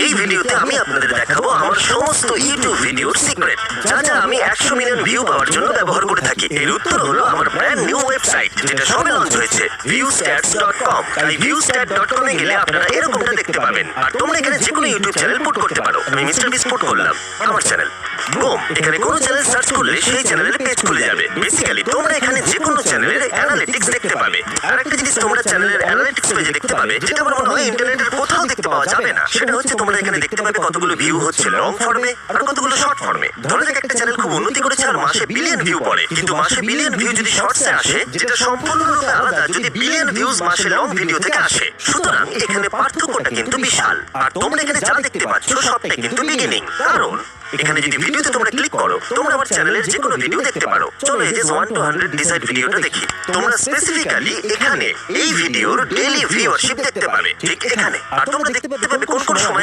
এই ভিডিওতে আমি আপনাদের দেখাবো আমার সমস্ত ইউটিউব ভিডিওর সিক্রেট, যা যা আমি 100 মিলিয়ন ভিউ পাওয়ার জন্য ব্যবহার করে থাকি। এর উত্তর হলো আমার ব্র্যান্ড নিউ ওয়েবসাইট, যেটা সবে লঞ্চ হয়েছে, viewstats.com। তাই viewstat.com এ গেলে আপনারা এরকমটা দেখতে পাবেন। আর তোমরা এখানে যে কোনো ইউটিউব চ্যানেল পুট করতে পারো। আমি মিস্টার বিস পুট করলাম আমার চ্যানেল, বুম, এখানে কোনো চ্যানেল সার্চ করলে সেই চ্যানেলের পেজ খুলে যাবে। বেসিক্যালি তোমরা এখানে যে কোনো চ্যানেলের অ্যানালিটিক্স দেখতে পাবে। আর একটা জিনিস তোমরা চ্যানেলের অ্যানালিটিক্স পেজে দেখতে পাবে, যেটা আমার মনে হয় ইন্টারনেটের কোথাও দেখতে পাওয়া যাবে না। সেটা হচ্ছে তোমরা এখানে দেখতে পাবে কতগুলো ভিউ হচ্ছে লং ফর্মে আর কতগুলো শর্ট ফর্মে। ধরে যাক একটা চ্যানেল খুব উন্নতি করেছে আর মাসে বিলিয়ন ভিউ পড়ে, কিন্তু মাসে বিলিয়ন ভিউ যদি শর্টসে আসে, যেটা সম্পূর্ণরূপে আলাদা যদি বিলিয়ন ভিউজ মাসে লং ভিডিও থেকে আসে। সুতরাং এখানে পার্থক্যটা কিন্তু বিশাল। আর তোমরা এখানে যা দেখতে পাচ্ছ সবটাই কিন্তু বিগিনিং। কারণ এখানে যদি ভিডিওতে তোমরা ক্লিক করো, তোমরা আমার চ্যানেলের যে কোনো ভিডিও দেখতে পারো। চলো এই যে 1 to 100 ডিসাইড ভিডিওটা দেখি। তোমরা স্পেসিফিক্যালি এখানে এই ভিডিওর ডেইলি ভিউয়ারশিপ দেখতে পাবে, ঠিক এখানে। আর তোমরা দেখতে পাবে কোন কোন সময়